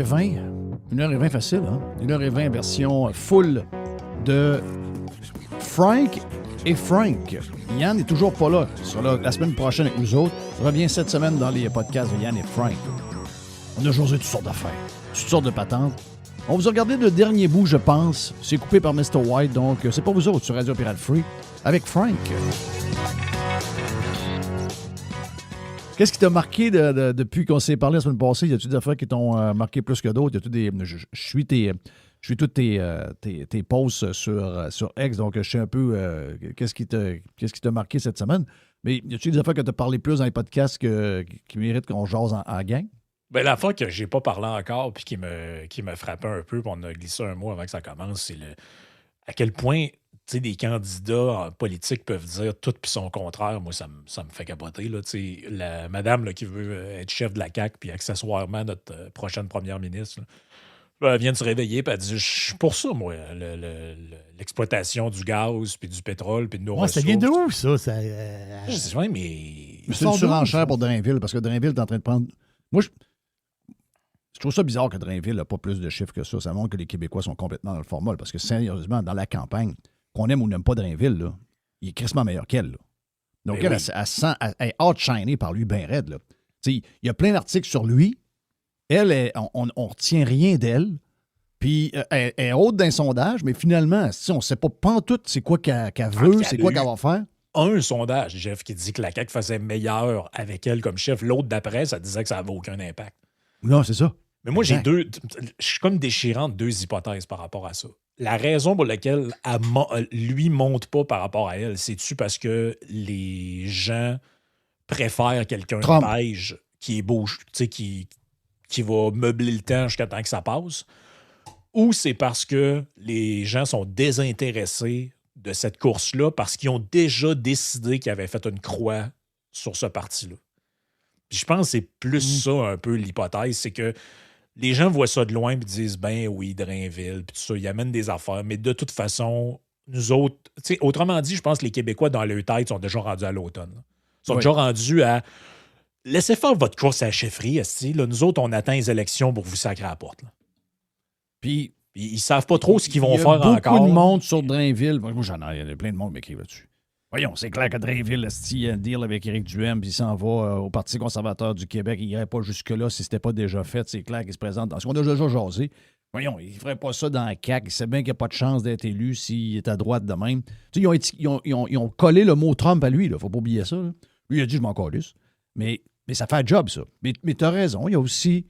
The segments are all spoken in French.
1h20. 1h20 facile, hein? 1h20 version full de Frank et Frank. Yann n'est toujours pas là. Il sera là la semaine prochaine avec nous autres. Il revient cette semaine dans les podcasts de Yann et Frank. On a joué toutes sortes d'affaires, toutes sortes de patentes. On vous a regardé le dernier bout, je pense. C'est coupé par Mr. White, donc c'est pas vous autres sur Radio Pirate Free avec Frank. Qu'est-ce qui t'a marqué depuis qu'on s'est parlé la semaine passée? Y a-t-il des affaires qui t'ont marqué plus que d'autres? Y a-t-il des... Je suis toutes tes posts sur X, donc je sais un peu qu'est-ce qui t'a marqué cette semaine. Mais y a-t-il des affaires que t'as parlé plus dans les podcasts qui méritent qu'on jase en gang? Ben, la fois que j'ai pas parlé encore puis qui me frappait un peu, puis on a glissé un mot avant que ça commence, c'est à quel point des candidats politiques peuvent dire tout puis son contraire. Moi, ça me fait capoter. Là, la madame là, qui veut être chef de la CAQ puis accessoirement notre prochaine première ministre, là, elle vient de se réveiller puis elle dit « Je suis pour ça, moi, l'exploitation du gaz puis du pétrole puis de nos ressources. » Ça vient de où, ça? Je dis « Ouais, mais... » C'est une surenchère pour Drainville, parce que Drainville est en train de prendre... Moi, je trouve ça bizarre que Drainville n'a pas plus de chiffres que ça. Ça montre que les Québécois sont complètement dans le formol. Parce que sérieusement, dans la campagne, qu'on aime ou n'aime pas Drainville, là, il est crissement meilleur qu'elle. Là. Donc, elle est outshinée par lui bien raide. Là. Il y a plein d'articles sur lui. Elle, on ne retient rien d'elle. Puis, elle est haute d'un sondage, mais finalement, on ne sait pas pantoute c'est quoi qu'elle veut, c'est quoi qu'elle va faire. Un sondage, Jeff, qui dit que la CAQ faisait meilleur avec elle comme chef. L'autre d'après, ça disait que ça n'avait aucun impact. Non, c'est ça. Mais moi, je suis comme déchirant de deux hypothèses par rapport à ça. La raison pour laquelle lui monte pas par rapport à elle, c'est-tu parce que les gens préfèrent quelqu'un de beige qui est beau, qui va meubler le temps jusqu'à temps que ça passe, ou c'est parce que les gens sont désintéressés de cette course-là parce qu'ils ont déjà décidé qu'ils avaient fait une croix sur ce parti-là. Puis je pense que c'est plus ça un peu l'hypothèse, c'est que les gens voient ça de loin et disent « Ben oui, Drainville, puis tout ça, ils amènent des affaires. » Mais de toute façon, nous autres... Autrement dit, je pense que les Québécois, dans leur tête, sont déjà rendus à l'automne. Ils sont déjà rendus à... Laissez faire votre course à la chefferie, là. Nous autres, on attend les élections pour vous sacrer à la porte. Là. Puis ils savent pas trop ce qu'ils vont faire encore. Il y a beaucoup de monde sur Drainville. Moi, il y a plein de monde qui m'écrivent là-dessus. Voyons, c'est clair que Drainville, il y a un deal avec Éric Duhaime, puis il s'en va au Parti conservateur du Québec. Il n'irait pas jusque-là si ce n'était pas déjà fait. C'est clair qu'il se présente dans ce qu'on a déjà jasé. Voyons, il ne ferait pas ça dans la CAQ. Il sait bien qu'il n'y a pas de chance d'être élu s'il est à droite de même. Ils ont collé le mot Trump à lui. Il ne faut pas oublier ça. Là. Lui, il a dit « je m'en calisse ». Mais ça fait un job, ça. Mais tu as raison. Il y a aussi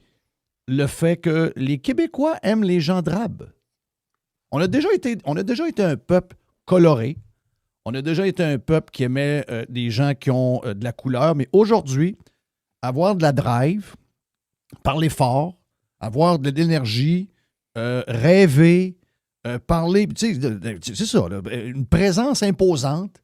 le fait que les Québécois aiment les gens drabes. On a déjà été un peuple coloré. On a déjà été un peuple qui aimait des gens qui ont de la couleur, mais aujourd'hui, avoir de la drive, parler fort, avoir de l'énergie, rêver, parler, tu sais, c'est ça, là, une présence imposante,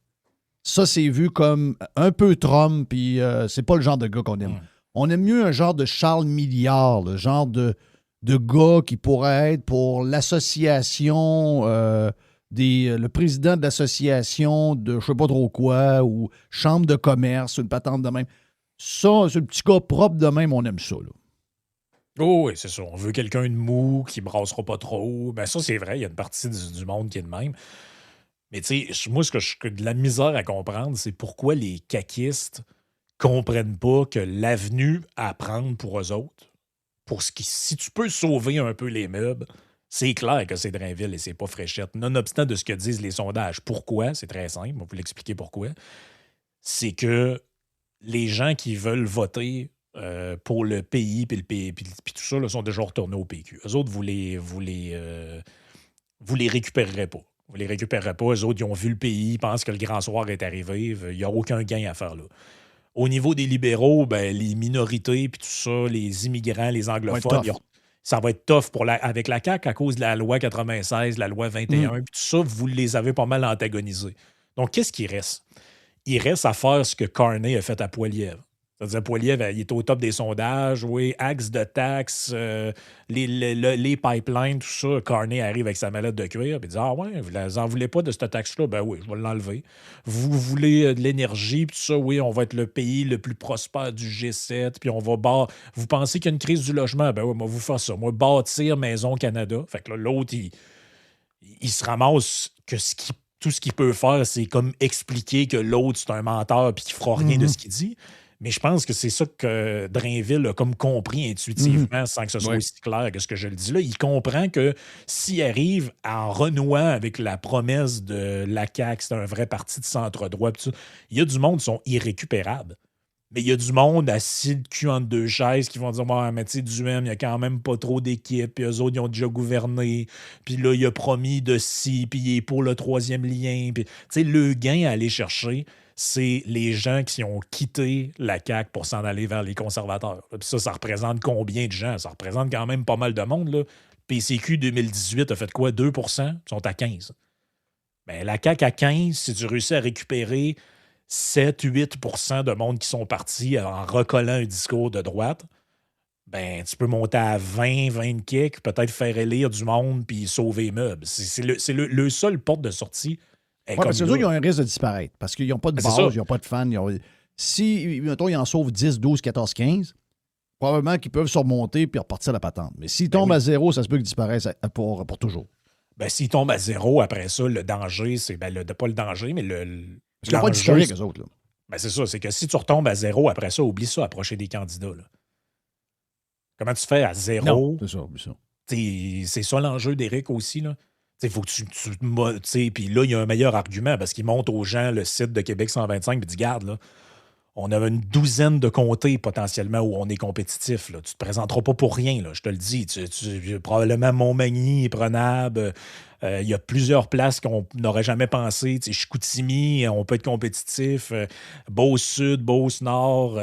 ça, c'est vu comme un peu Trump, puis c'est pas le genre de gars qu'on aime. On aime mieux un genre de Charles Milliard, le genre de gars qui pourrait être pour l'association... le président de l'association de je sais pas trop quoi, ou chambre de commerce, une patente de même. Ça, c'est un petit gars propre de même, on aime ça. Là. Oh oui, c'est ça. On veut quelqu'un de mou, qui brassera pas trop. Ben ça, c'est vrai, il y a une partie du monde qui est de même. Mais tu sais, moi, ce que j'ai de la misère à comprendre, c'est pourquoi les caquistes comprennent pas que l'avenue à prendre pour eux autres, si tu peux sauver un peu les meubles, c'est clair que c'est Drainville et c'est pas Fréchette. Nonobstant de ce que disent les sondages. Pourquoi? C'est très simple. On va vous l'expliquer pourquoi. C'est que les gens qui veulent voter pour le pays puis tout ça là, sont déjà retournés au PQ. Eux autres, vous les récupérerez pas. Vous les récupérerez pas. Eux autres, ils ont vu le pays, ils pensent que le grand soir est arrivé. Il n'y a aucun gain à faire là. Au niveau des libéraux, ben, les minorités puis tout ça, les immigrants, les anglophones, ça va être tough avec la CAQ à cause de la loi 96, la loi 21, puis tout ça, vous les avez pas mal antagonisés. Donc, qu'est-ce qui reste? Il reste à faire ce que Carney a fait à Poilievre. C'est-à-dire, Poilievre, il est au top des sondages, oui, axe de taxes, les pipelines, tout ça. Carney arrive avec sa mallette de cuir et dit ah ouais, vous en voulez pas de cette taxe-là? Ben oui, je vais l'enlever. Vous voulez de l'énergie, puis tout ça, oui, on va être le pays le plus prospère du G7, puis on va Vous pensez qu'il y a une crise du logement? Ben oui, moi, vous faire ça. Moi, bâtir Maison Canada. Fait que là, l'autre, il se ramasse que tout ce qu'il peut faire, c'est comme expliquer que l'autre, c'est un menteur puis qu'il fera rien de ce qu'il dit. Mais je pense que c'est ça que Drainville a comme compris intuitivement, sans que ce soit aussi clair que ce que je le dis là. Il comprend que s'il arrive en renouant avec la promesse de la CAQ, c'est un vrai parti de centre-droit, il y a du monde qui sont irrécupérables. Mais il y a du monde assis le cul entre deux chaises qui vont dire ouais, mais tu sais, Duhem, il n'y a quand même pas trop d'équipe, puis eux autres, ils ont déjà gouverné, puis là, il a promis de ci, puis il est pour le troisième lien. Puis, tu sais, le gain à aller chercher, c'est les gens qui ont quitté la CAQ pour s'en aller vers les conservateurs. Puis ça représente combien de gens? Ça représente quand même pas mal de monde. Là. PCQ 2018 a fait quoi? 2 Ils sont à 15. Bien, la CAQ à 15, si tu réussis à récupérer 7-8 de monde qui sont partis en recollant un discours de droite, ben tu peux monter à 20 kicks, peut-être faire élire du monde puis sauver les meubles. C'est le seul porte de sortie. Oui, parce que eux, ils ont un risque de disparaître. Parce qu'ils n'ont pas de base, ils n'ont pas de fans. Si, mettons, ils en sauvent 10, 12, 14, 15, probablement qu'ils peuvent se remonter puis repartir la patente. Mais s'ils tombent à zéro, ça se peut qu'ils disparaissent pour toujours. Ben, s'ils tombent à zéro, après ça, le danger, c'est pas le danger, mais Parce qu'il n'y a pas d'historique, eux autres. Là. Ben, c'est ça. C'est que si tu retombes à zéro, après ça, oublie ça, approcher des candidats. Là. Comment tu fais à zéro? Non, c'est ça, oublie ça. C'est ça l'enjeu d'Éric aussi. Là. Il faut que puis là, il y a un meilleur argument parce qu'il montre aux gens le site de Québec 125 et dit garde, là, on a une douzaine de comtés potentiellement où on est compétitif. Là. Tu ne te présenteras pas pour rien, là, je te le dis. Probablement Montmagny est prenable. Il y a plusieurs places qu'on n'aurait jamais pensé. Chicoutimi, on peut être compétitif. Beauce-Sud, Beauce-Nord,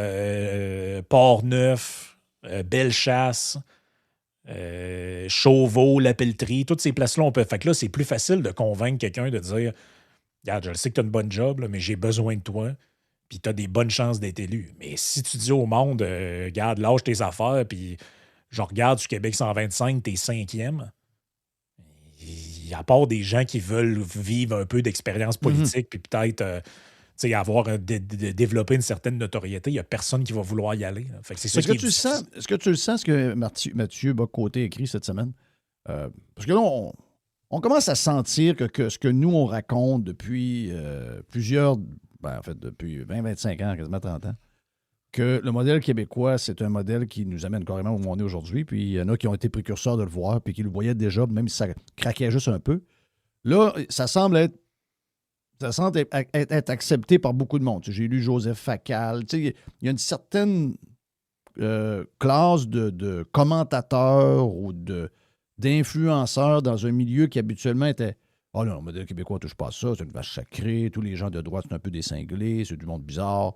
Port-Neuf, Bellechasse. Chauveau, La Pelletrie, toutes ces places-là, on peut. Fait que là, c'est plus facile de convaincre quelqu'un de dire regarde, je sais que tu as une bonne job, là, mais j'ai besoin de toi, puis tu as des bonnes chances d'être élu. Mais si tu dis au monde regarde, lâche tes affaires, puis je regarde du Québec 125, t'es cinquième, à part des gens qui veulent vivre un peu d'expérience politique, puis peut-être. Développer une certaine notoriété, il n'y a personne qui va vouloir y aller. Fait que est-ce que tu le sens, ce que Mathieu Bock-Côté écrit cette semaine? Parce que là, on commence à sentir que ce que nous, on raconte depuis depuis 20-25 ans, quasiment 30 ans, que le modèle québécois, c'est un modèle qui nous amène carrément où on est aujourd'hui. Puis il y en a qui ont été précurseurs de le voir, puis qui le voyaient déjà, même si ça craquait juste un peu. Là, ça semble être accepté par beaucoup de monde. J'ai lu Joseph Facal. Il y a une certaine classe de commentateurs ou d'influenceurs dans un milieu qui habituellement était « Oh non, le modèle québécois ne touche pas à ça, c'est une vache sacrée, tous les gens de droite sont un peu des cinglés, c'est du monde bizarre. »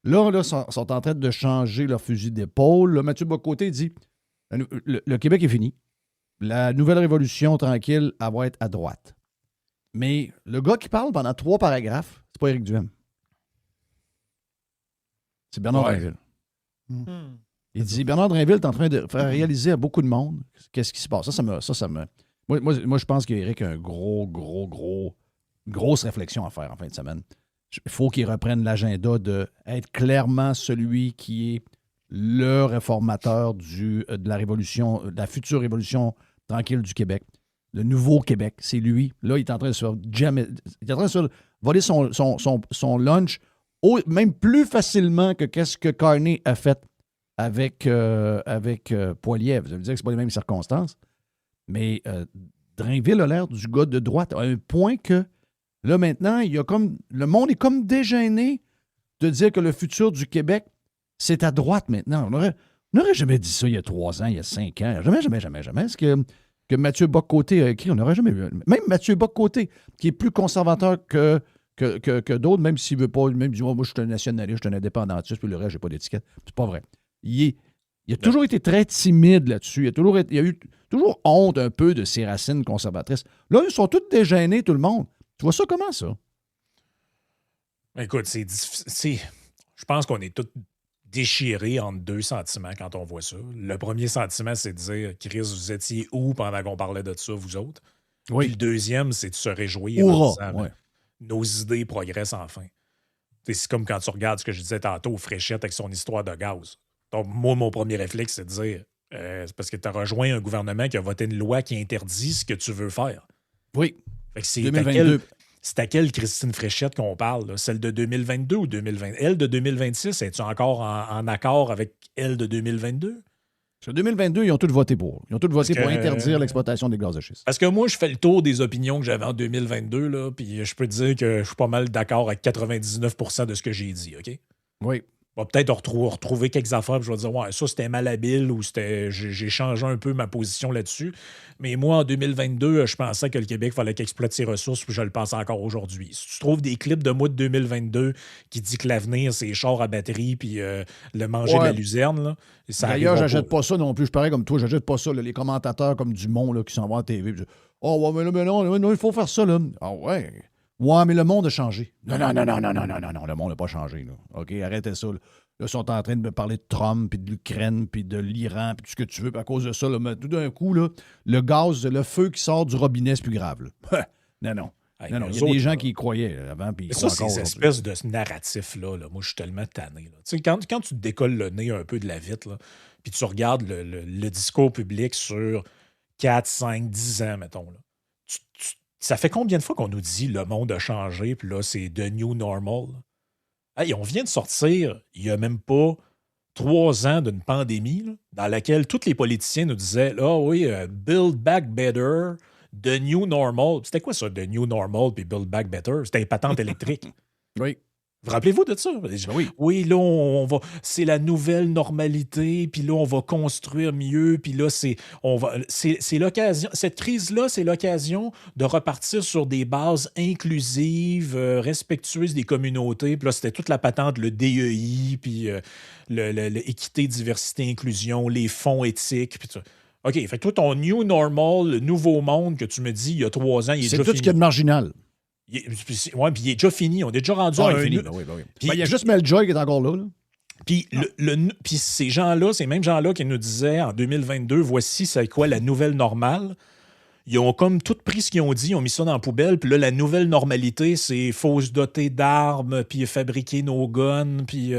Là, sont en train de changer leur fusil d'épaule. Là, Mathieu Bock-Côté dit le Québec est fini. La nouvelle révolution tranquille, elle va être à droite. Mais le gars qui parle pendant 3 paragraphes, c'est pas Éric Duhem. C'est Bernard Drainville. Il dit Bernard Drainville est en train de faire réaliser à beaucoup de monde qu'est-ce qui se passe. Ça me. Moi, je pense qu'Éric a une grosse réflexion à faire en fin de semaine. Il faut qu'il reprenne l'agenda d'être clairement celui qui est le réformateur de la révolution, de la future révolution tranquille du Québec. Le nouveau Québec, c'est lui. Là, il est en train de se voler son lunch même plus facilement que qu'est-ce que Carney a fait avec Poilievre. Vous allez me dire que ce pas les mêmes circonstances. Mais Drainville a l'air du gars de droite. À un point que, là, maintenant, le monde est comme dégêné de dire que le futur du Québec, c'est à droite maintenant. On n'aurait jamais dit ça il y a 3 ans, il y a 5 ans. Jamais. Est-ce que Mathieu Bock-Côté a écrit, on n'aurait jamais vu. Même Mathieu Bock-Côté, qui est plus conservateur que d'autres, même s'il veut pas, même dit, moi, je suis un nationaliste, je suis un indépendantiste, puis le reste, j'ai pas d'étiquette. C'est pas vrai. Il a toujours été très timide là-dessus. Il a eu toujours honte un peu de ses racines conservatrices. Là, ils sont tous dégênés, tout le monde. Tu vois ça comment, ça? Écoute, c'est difficile. Je pense qu'on est tous déchiré entre deux sentiments quand on voit ça. Le premier sentiment, c'est de dire, Chris, vous étiez où pendant qu'on parlait de ça, vous autres? Puis le deuxième, c'est de se réjouir en disant, nos idées progressent enfin. C'est comme quand tu regardes ce que je disais tantôt, Fréchette avec son histoire de gaz. Donc, moi, mon premier réflexe, c'est de dire, c'est parce que tu as rejoint un gouvernement qui a voté une loi qui interdit ce que tu veux faire. Oui. Fait que c'est à quelle Christine Fréchette qu'on parle? Là? Celle de 2022 ou 2020? Elle de 2026, es-tu encore en accord avec elle de 2022? En 2022, ils ont tous voté pour. Ils ont tous voté pour interdire l'exploitation des gaz de schiste. Parce que moi, je fais le tour des opinions que j'avais en 2022, là, puis je peux te dire que je suis pas mal d'accord avec 99% de ce que j'ai dit, OK? Oui. On va peut-être retrouver quelques affaires, puis je vais dire, ouais, ça c'était malhabile ou j'ai changé un peu ma position là-dessus. Mais moi, en 2022, je pensais que le Québec fallait qu'il exploite ses ressources, puis je le pense encore aujourd'hui. Si tu trouves des clips de moi de 2022 qui dit que l'avenir, c'est les chars à batterie, puis le manger de la luzerne, là, ça d'ailleurs, j'achète pas ça non plus. Je parais comme toi, j'achète pas ça. Là, les commentateurs comme Dumont là, qui s'en vont à la TV. Oh, ouais, mais non, il faut faire ça. Là. Ah ouais. Ouais, mais le monde a changé. Non, le monde n'a pas changé. Là. OK, arrêtez ça. Là, ils sont en train de me parler de Trump, puis de l'Ukraine, puis de l'Iran, puis tout ce que tu veux. Puis à cause de ça, là, mais tout d'un coup, là, le gaz, le feu qui sort du robinet, c'est plus grave. Là. non. Il y a des gens qui y croyaient avant. Puis ça, ces espèces de narratifs-là, moi, je suis tellement tanné. Là. Quand tu te décolles le nez un peu de la vitre, là, puis tu regardes le discours public sur 4, 5, 10 ans, mettons, là, ça fait combien de fois qu'on nous dit le monde a changé, puis là, c'est the new normal? Hey, on vient de sortir, il n'y a même pas 3 ans d'une pandémie là, dans laquelle tous les politiciens nous disaient ah oui, build back better, the new normal. C'était quoi ça, the new normal puis build back better? C'était une patente électrique. Oui. Vous rappelez-vous de ça? Oui, là, c'est la nouvelle normalité, puis là, on va construire mieux, puis là, c'est l'occasion. Cette crise-là, c'est l'occasion de repartir sur des bases inclusives, respectueuses des communautés. Puis là, c'était toute la patente, le DEI, puis l'équité, diversité, inclusion, les fonds éthiques, puis tout ça. OK, fait que toi, ton new normal, le nouveau monde que tu me dis il y a 3 ans, il est déjà fini. C'est tout ce qu'il y a de marginal. Oui, puis il est déjà fini. On est déjà rendu à un... Fini. Il y a juste Meljoy qui est encore là. Puis ces gens-là, ces mêmes gens-là qui nous disaient en 2022, voici c'est quoi la nouvelle normale. Ils ont comme tout pris ce qu'ils ont dit, ils ont mis ça dans la poubelle, puis là, la nouvelle normalité, c'est faut se doter d'armes, puis fabriquer nos guns, puis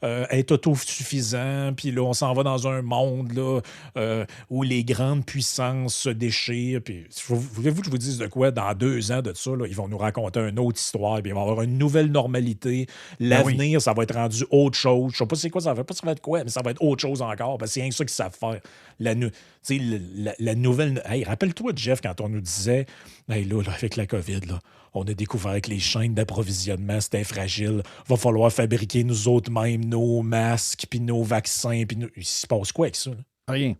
être autosuffisant, puis là, on s'en va dans un monde là, où les grandes puissances se déchirent, puis voulez-vous que je vous dise de quoi? Dans 2 ans de ça, là, ils vont nous raconter une autre histoire, puis il va y avoir une nouvelle normalité. L'avenir, ça va être rendu autre chose. Je sais pas c'est quoi, ça va pas se faire de quoi, mais ça va être autre chose encore, parce que c'est rien que ça qu'ils savent faire. La nouvelle... Hey, rappelle-toi, Jeff, quand on nous disait, hey, là, avec la COVID, là, on a découvert que les chaînes d'approvisionnement, c'était fragile. Va falloir fabriquer nous autres mêmes nos masques, puis nos vaccins. Puis il se passe quoi avec ça? Là? Rien.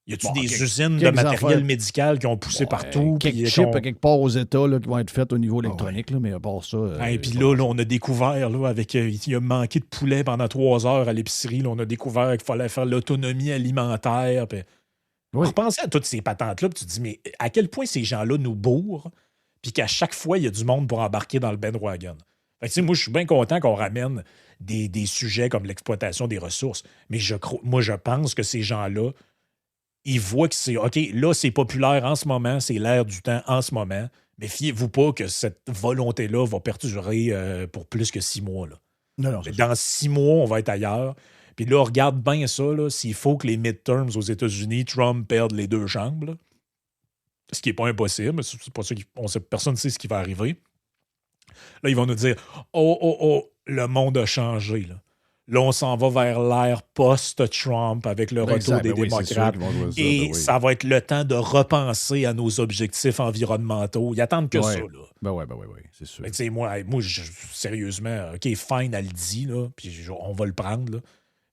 Y a-tu des usines de matériel médical qui ont poussé partout? Quelques chips quelque part aux États là, qui vont être faites au niveau électronique, là, mais à part ça... Et puis là, on a découvert, là, avec il a manqué de poulet pendant 3 heures à l'épicerie. Là, on a découvert qu'il fallait faire l'autonomie alimentaire. Puis... Repensez à toutes ces patentes-là, puis tu te dis, mais à quel point ces gens-là nous bourrent, puis qu'à chaque fois, il y a du monde pour embarquer dans le bandwagon. Moi, je suis bien content qu'on ramène des sujets comme l'exploitation des ressources, mais je pense que ces gens-là, ils voient que c'est OK, là, c'est populaire en ce moment, c'est l'air du temps en ce moment, mais fiez-vous pas que cette volonté-là va perdurer pour plus que 6 mois. Là. Non, dans 6 mois, on va être ailleurs. Puis là, regarde bien ça, là, s'il faut que les midterms aux États-Unis, Trump perde les 2 chambres, là, ce qui n'est pas impossible, c'est pas ça personne ne sait ce qui va arriver. Là, ils vont nous dire Oh, le monde a changé. Là, on s'en va vers l'ère post-Trump avec le retour des démocrates. Et ça va être le temps de repenser à nos objectifs environnementaux. Ils attendent que ça. Là. Ben oui, c'est sûr. Mais moi sérieusement, OK, fine, elle le dit, là, puis on va le prendre. Là.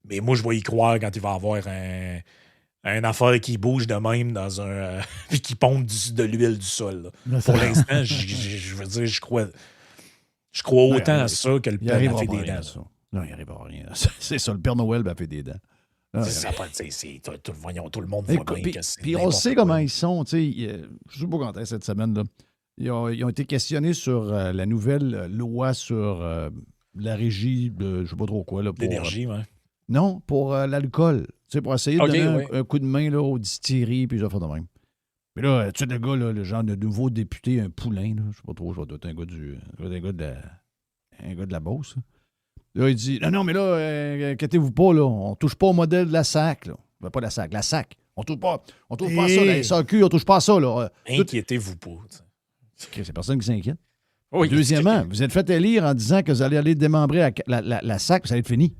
Mais moi, je vais y croire quand il va y avoir un affaire qui bouge de même dans un... puis qui pompe de l'huile du sol. Pour l'instant, je veux dire, je crois autant à ça que le Père a fait des dents. Non, il n'arrive à rien. C'est ça, le Père Noël a fait des dents. Voyons, tout le monde voit bien que c'est... Puis on sait comment ils sont. Je ne sais pas quand est cette semaine. Là. Ils ont été questionnés sur la nouvelle loi sur la régie de je sais pas trop quoi. Là, pour, L'énergie, ouais. non, pour l'alcool. Tu sais, pour essayer de OK, donner oui. un coup de main là, aux distilleries, puis ça fait de même. Puis là, tu sais, le gars, là, le genre de nouveau député, un poulain, là, je sais pas trop, je dois être un gars de la Beauce. Là, il dit non, mais là, inquiétez-vous pas, là, on touche pas au modèle de la SAC. Là. Ben, pas la SAC, la SAC. On touche pas à ça, la SAQ, on touche pas à ça. Là. Inquiétez-vous pas. C'est personne qui s'inquiète. Oui, Deuxièmement, vous êtes fait élire en disant que vous allez aller démembrer la SAC, puis ça va être fini.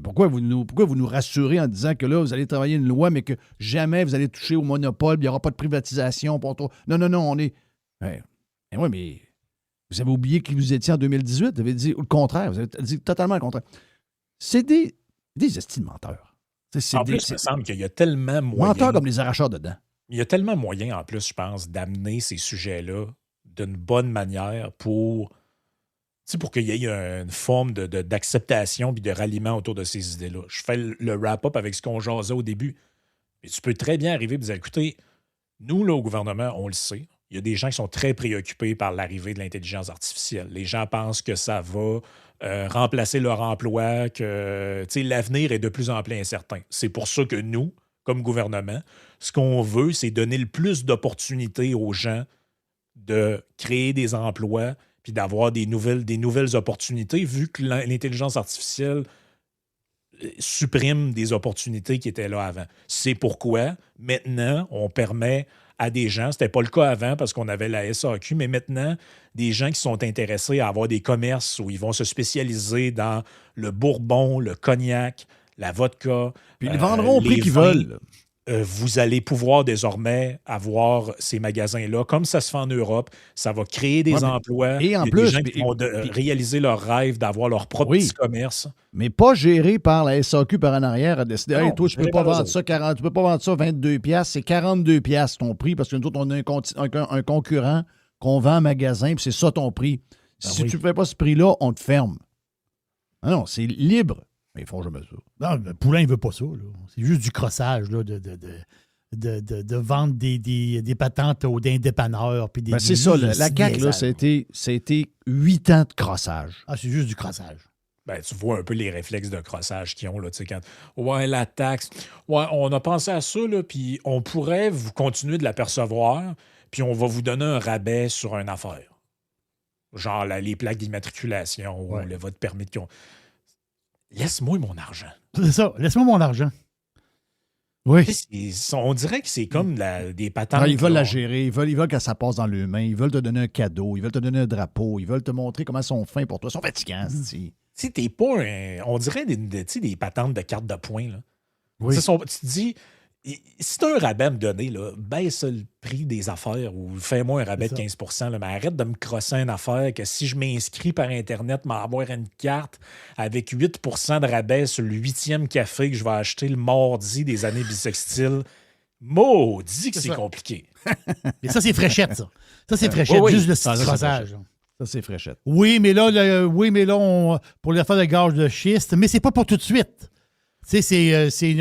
Pourquoi vous nous rassurez en disant que là, vous allez travailler une loi, mais que jamais vous allez toucher au monopole, il n'y aura pas de privatisation. Non, on est. Ouais. Oui, mais vous avez oublié qui vous étiez en 2018. Vous avez dit le contraire. Vous avez dit totalement le contraire. C'est des estis de menteurs. En plus, il me semble qu'il y a tellement moyen. Menteurs comme les arracheurs dedans. Il y a tellement moyen, en plus, je pense, d'amener ces sujets-là d'une bonne manière pour qu'il y ait une forme d'acceptation et de ralliement autour de ces idées-là. Je fais le wrap-up avec ce qu'on jasait au début. Mais tu peux très bien arriver et dire, écoutez, nous, là, au gouvernement, on le sait. Il y a des gens qui sont très préoccupés par l'arrivée de l'intelligence artificielle. Les gens pensent que ça va remplacer leur emploi, que l'avenir est de plus en plus incertain. C'est pour ça que nous, comme gouvernement, ce qu'on veut, c'est donner le plus d'opportunités aux gens de créer des emplois puis d'avoir des nouvelles opportunités, vu que l'intelligence artificielle supprime des opportunités qui étaient là avant. C'est pourquoi, maintenant, on permet à des gens, c'était pas le cas avant parce qu'on avait la SAQ, mais maintenant, des gens qui sont intéressés à avoir des commerces où ils vont se spécialiser dans le bourbon, le cognac, la vodka. Puis ils vendront au prix qu'ils veulent. Vous allez pouvoir désormais avoir ces magasins-là, comme ça se fait en Europe. Ça va créer des emplois. Et en il y a plus, des gens qui vont réaliser leur rêve d'avoir leur propre petit commerce. Mais pas géré par la SAQ par en arrière à décider hey, toi, tu peux pas vendre ça 40, tu peux pas vendre ça 22 piastres, c'est 42 piastres ton prix parce que nous autres, on a un concurrent qu'on vend en magasin, puis c'est ça ton prix. Si tu ne fais pas ce prix-là, on te ferme. Ah non, c'est libre. Mais ils font jamais ça. Non, le poulain, il ne veut pas ça. Là. C'est juste du crossage là, de vendre des patentes aux dépanneurs. C'est ça. La CAQ, là, ça a été 8 ans de crossage. Ah, c'est juste du crossage. Ben, tu vois un peu les réflexes de crossage qu'ils ont. Là, quand, ouais, la taxe. Ouais, on a pensé à ça, là, puis on pourrait vous continuer de l'apercevoir, puis on va vous donner un rabais sur une affaire. Genre les plaques d'immatriculation ou le vote permis de... Laisse-moi mon argent. C'est ça. Laisse-moi mon argent. Oui. On dirait que c'est comme des patentes. Non, ils veulent la gérer. Ils veulent que ça passe dans leurs mains. Ils veulent te donner un cadeau. Ils veulent te donner un drapeau. Ils veulent te montrer comment ils sont fins pour toi. Ils sont fatigants. Tu t'es pas on dirait des patentes de cartes de points. Là. Oui. Tu te dis, si tu as un rabais à me donner, là, baisse le prix des affaires ou fais-moi un rabais de 15 là, mais arrête de me crosser une affaire que si je m'inscris par Internet, m'avoir une carte avec 8 de rabais sur le 8e café que je vais acheter le mardi des années bissextiles. Maudit que c'est compliqué. Mais ça, c'est fréchette, ça. Ça, c'est fréchette, juste le crossage. Ça, c'est fréchette. Oui, mais là, pour l'affaire de gaz de schiste, mais c'est pas pour tout de suite. Tu sais, c'est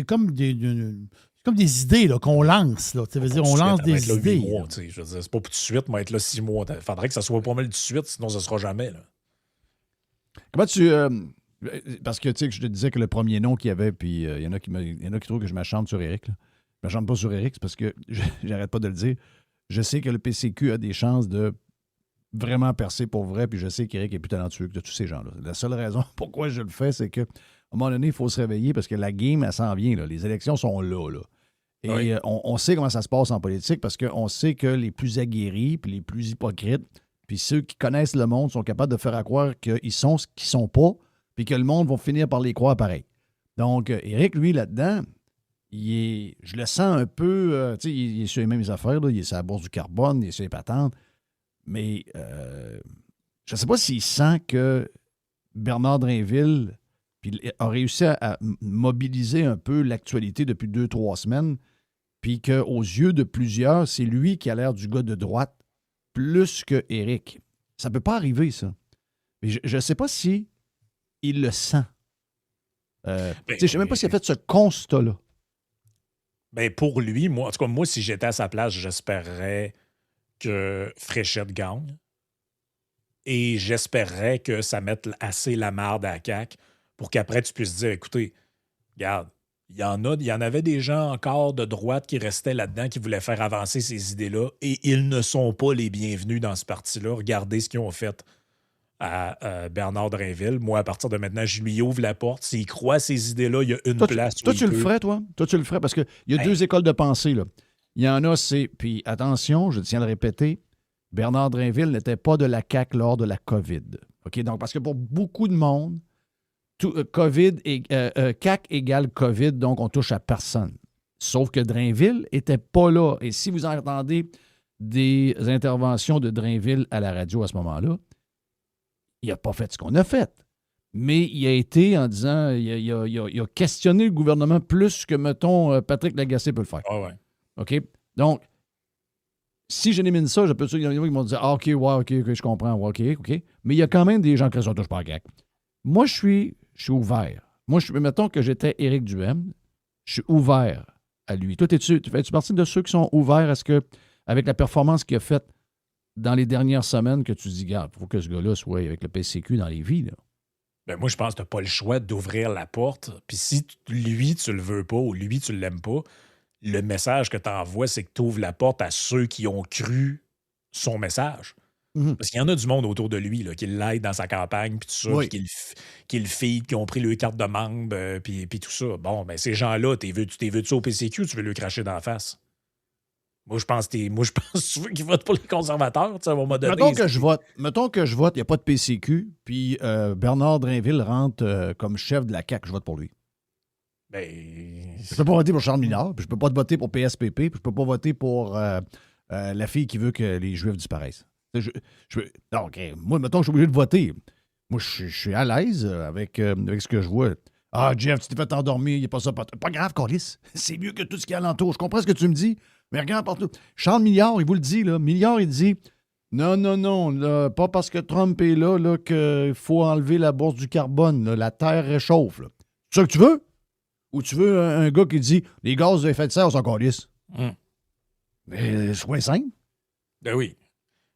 comme des idées là, qu'on lance. Là. Tu veux dire, on lance des idées. Mois, je veux dire, c'est pas pour tout de suite, mais être là 6 mois. Il faudrait que ça soit pas mal tout de suite, sinon ça sera jamais. Là. Comment tu... parce que tu sais que je te disais que le premier nom qu'il y avait, puis il y en a qui trouvent que je m'achante sur Éric. Là. Je m'achante pas sur Éric, c'est parce que j'arrête pas de le dire. Je sais que le PCQ a des chances de vraiment percer pour vrai, puis je sais qu'Éric est plus talentueux que tous ces gens-là. La seule raison pourquoi je le fais, c'est que à un moment donné, il faut se réveiller parce que la game, elle s'en vient. Là. Les élections sont là. Et on sait comment ça se passe en politique parce qu'on sait que les plus aguerris puis les plus hypocrites, puis ceux qui connaissent le monde sont capables de faire croire qu'ils sont ce qu'ils sont pas, puis que le monde va finir par les croire pareil. Donc, Éric, lui, là-dedans, je le sens un peu... tu sais, il est sur les mêmes affaires. Là, il est sur la bourse du carbone, il est sur les patentes. Mais je ne sais pas s'il sent que Bernard Drainville... Puis il a réussi à mobiliser un peu l'actualité depuis 2-3 semaines, puis qu'aux yeux de plusieurs, c'est lui qui a l'air du gars de droite plus que Éric. Ça ne peut pas arriver, ça. Mais je ne sais pas si il le sent. Je ne sais même pas s'il a fait ce constat-là. Ben pour lui, moi, en tout cas, moi, si j'étais à sa place, j'espérerais que Fréchette gagne Et j'espérerais que ça mette assez la marde à la CAQ pour qu'après, tu puisses dire, écoutez, regarde, il y en avait des gens encore de droite qui restaient là-dedans, qui voulaient faire avancer ces idées-là, et ils ne sont pas les bienvenus dans ce parti-là. Regardez ce qu'ils ont fait à Bernard Drinville. Moi, à partir de maintenant, je lui ouvre la porte. S'il croit à ces idées-là, il y a une place où toi, il tu le peut. ferais, toi? Toi, tu le ferais parce qu'il y a Hey. deux écoles de pensée, là. Il y en a, c'est... Puis attention, je tiens à le répéter, Bernard Drinville n'était pas de la CAQ lors de la COVID. OK? Donc, parce que pour beaucoup de monde, COVID et CAQ égale COVID, donc on touche à personne. Sauf que Drainville n'était pas là. Et si vous entendez des interventions de Drainville à la radio à ce moment-là, il n'a pas fait ce qu'on a fait. Mais il a été en disant, il a questionné le gouvernement plus que, mettons, Patrick Lagacé peut le faire. Ah ouais. OK? Donc, si j'élimine ça, il y en a qui vont dire, OK, je comprends, OK. Mais il y a quand même des gens qui ne touchent pas à CAQ. Moi, je suis ouvert. Moi, mettons que j'étais Éric Duhaime, je suis ouvert à lui. Toi, fais-tu partie de ceux qui sont ouverts? Est-ce que, avec la performance qu'il a faite dans les dernières semaines, que tu dis, regarde, il faut que ce gars-là soit avec le PCQ dans les vies, là? Ben moi, je pense que tu n'as pas le choix d'ouvrir la porte. Puis si lui, tu le veux pas ou lui, tu l'aimes pas, le message que tu envoies, c'est que tu ouvres la porte à ceux qui ont cru son message. Mhm. Parce qu'il y en a du monde autour de lui là, qui l'aide dans sa campagne, puis tout ça, Oui. puis qui le feed, qui ont pris leur carte de membre, puis tout ça. Bon, ben ces gens-là, t'es veux-tu au PCQ ou tu veux le cracher d'en face? Moi, je pense que tu veux qu'ils votent pour les conservateurs, tu sais, à un moment donné. Mettons que je vote, il n'y a pas de PCQ, puis Bernard Drinville rentre comme chef de la CAQ, je vote pour lui. Ben, Je peux pas voter pour Charles Minard, puis je peux pas voter pour PSPP, puis je peux pas voter pour la fille qui veut que les Juifs disparaissent. Non, OK. Moi, mettons que je suis obligé de voter. Moi, je suis à l'aise avec ce que je vois. Ah, Jeff, tu t'es fait endormir, il n'y a pas ça. Pas grave, Carlis. C'est mieux que tout ce qu'il y a alentour. Je comprends ce que tu me dis, mais regarde partout. Charles Milliard, il vous le dit, là. Milliard, il dit non, là, pas parce que Trump est là, qu'il faut enlever la bourse du carbone. Là, la terre réchauffe. Là. C'est ça que tu veux? Ou tu veux un gars qui dit les gaz d'effet de serre sont Carlis? Mais sois simple. Ben oui.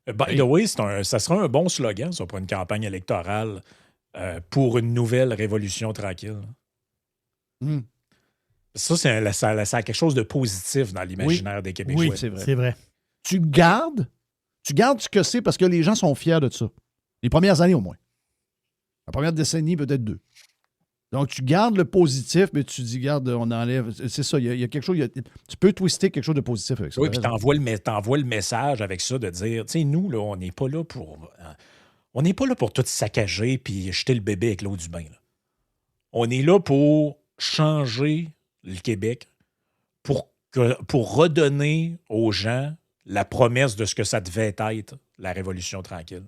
By the way, ça sera un bon slogan, ça, pour une campagne électorale pour une nouvelle révolution tranquille. Ça, ça a quelque chose de positif dans l'imaginaire des Québécois. Oui, c'est vrai. C'est vrai. Tu gardes ce que c'est parce que les gens sont fiers de ça. Les premières années, au moins. La première décennie, peut-être 2. Donc, tu gardes le positif, mais tu dis, garde, on enlève. C'est ça, il y a quelque chose. Tu peux twister quelque chose de positif avec ça. Oui, puis t'envoies le message avec ça de dire, tu sais, nous, là, on n'est pas là pour. On n'est pas là pour tout saccager puis jeter le bébé avec l'eau du bain. Là. On est là pour changer le Québec, pour redonner aux gens la promesse de ce que ça devait être, la Révolution tranquille.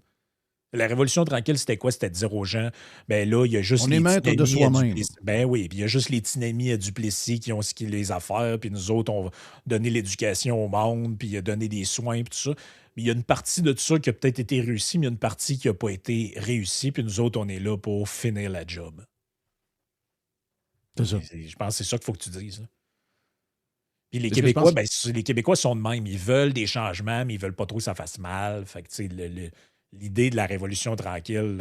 La Révolution tranquille, c'était quoi? C'était de dire aux gens, ben là, il y a juste on les est maître de soi-même. Ben oui, puis il y a juste les Tinami à Duplessis qui ont ce qu'ils les affaires, puis nous autres, on va donner l'éducation au monde, puis donner des soins, puis tout ça. Mais il y a une partie de tout ça qui a peut-être été réussie, mais il y a une partie qui n'a pas été réussie, puis nous autres, on est là pour finir la job. C'est ça. Je pense que c'est ça qu'il faut que tu dises. Là. Puis les C'est ce que Québécois, je pense. les Québécois sont de même. Ils veulent des changements, mais ils veulent pas trop que ça fasse mal. Fait que, tu sais, l'idée de la révolution tranquille.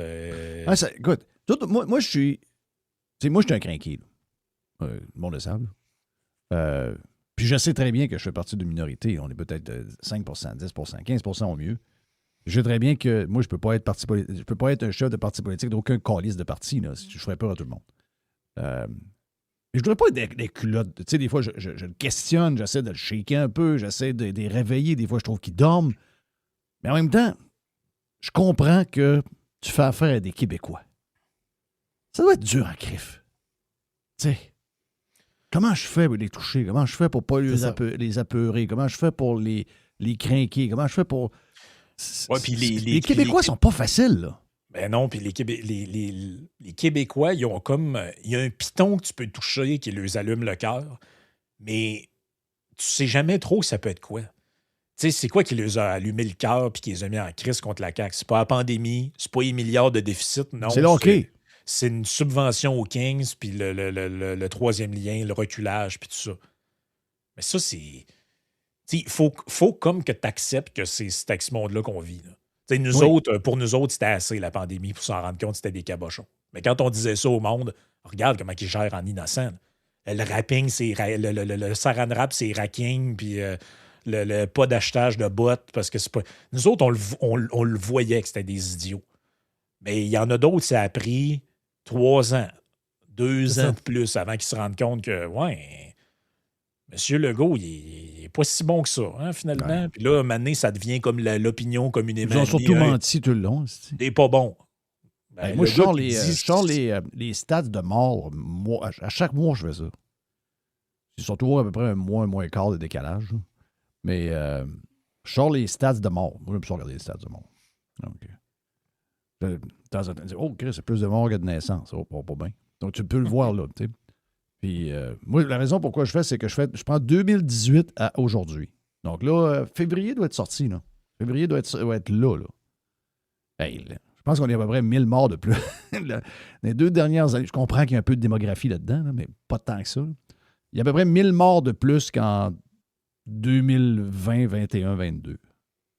Écoute, moi, je suis. Tu sais, moi, je suis un crinqué. Le monde le savent. Puis je sais très bien que je fais partie d'une minorité. On est peut-être 5 10 15 au mieux. Je sais très bien que moi, je peux pas être parti politique. Je peux pas être un chef de parti politique d'aucun calice de parti. Là, je ferais peur à tout le monde. Mais je voudrais pas être des culottes. Tu sais, des fois, je le questionne, j'essaie de le shaker un peu, j'essaie de les réveiller. Des fois, je trouve qu'ils dorment. Mais en même temps, je comprends que tu fais affaire à des Québécois. Ça doit être dur en crif. Tu sais, comment je fais pour les toucher? Comment je fais pour pas les apeurer? Comment je fais pour les crinquer? Comment je fais pour... Ouais, puis les Québécois sont pas faciles, là. Ben non, puis les Québécois, ils ont comme... Il y a un piton que tu peux toucher qui leur allume le cœur, mais tu sais jamais trop ça peut être quoi. Tu sais, c'est quoi qui les a allumé le cœur puis qui les a mis en crise contre la CAQ? C'est pas la pandémie, c'est pas les milliards de déficit, non. C'est OK. C'est une subvention aux Kings, puis le troisième lien, le reculage, puis tout ça. Mais ça, c'est... Il faut comme que tu acceptes que c'est ce monde-là qu'on vit. Pour nous autres, c'était assez, la pandémie, pour s'en rendre compte, c'était des cabochons. Mais quand on disait ça au monde, regarde comment ils gèrent en innocent. Le rapping, le saran wrap, c'est racking, puis le pas d'achetage de bottes, parce que c'est pas. Nous autres, on le voyait que c'était des idiots. Mais il y en a d'autres, ça a pris 3 ans, 2 ans de plus avant qu'ils se rendent compte que, ouais, M. Legault, il n'est pas si bon que ça, hein, finalement. Ouais. Puis là, maintenant, ça devient comme l'opinion communément. Ils ont surtout menti tout le long. T'es pas bon. Ben, moi, je sors les stats de mort. À chaque mois, je fais ça. C'est surtout à peu près un mois et quart de décalage. Mais je sors les stats de mort. Moi, je me suis regardé les stats de mort. OK. De temps en temps, oh, c'est plus de mort que de naissance. Oh, pas bien. Donc, tu peux le voir là. Tu sais. Puis, moi, la raison pourquoi je fais, c'est que je prends 2018 à aujourd'hui. Donc là, février doit être sorti. Là. Février doit être là. Hey, là. Je pense qu'on est à peu près 1000 morts de plus. Les 2 dernières années, je comprends qu'il y a un peu de démographie là-dedans, là, mais pas tant que ça. Il y a à peu près 1000 morts de plus qu'en 2020, 21, 22.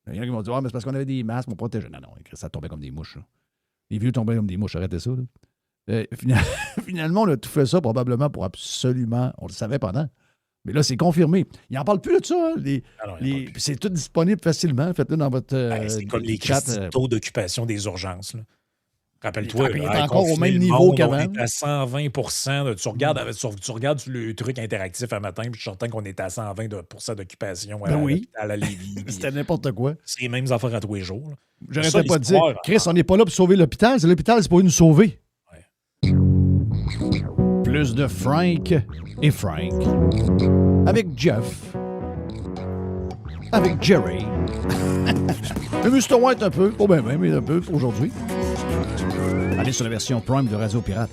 Il y en a qui vont dire, mais c'est parce qu'on avait des masques pour protéger. Non, ça tombait comme des mouches. Là. Les vieux tombaient comme des mouches. Arrêtez ça. Là. Finalement, on a tout fait ça probablement pour absolument... On le savait pendant. Mais là, c'est confirmé. Il n'en parle plus de ça. Hein, c'est tout disponible facilement. Faites-le dans votre c'est comme les taux d'occupation des urgences. Là. Rappelle-toi, il est encore au même niveau qu'avant. On est à 120 %. Tu regardes le truc interactif un matin, puis je suis certain qu'on est à 120 % d'occupation à la Lévis. C'était n'importe quoi. C'est les mêmes affaires à tous les jours. Là. J'arrêtais pas de dire, Chris, on n'est pas là pour sauver l'hôpital. C'est l'hôpital, c'est pour nous sauver. Ouais. Plus de Frank et Frank. Avec Jeff. Avec Jerry. Le Mr. White un peu. Pas bien, mais un peu pour aujourd'hui. Allez sur la version Prime de Radio Pirate.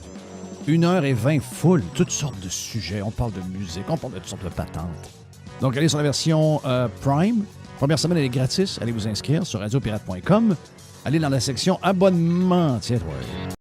1h20 full, toutes sortes de sujets. On parle de musique, on parle de toutes sortes de patentes. Donc, allez sur la version Prime. Première semaine, elle est gratis. Allez vous inscrire sur radiopirate.com. Allez dans la section abonnement. Tiens, ouais.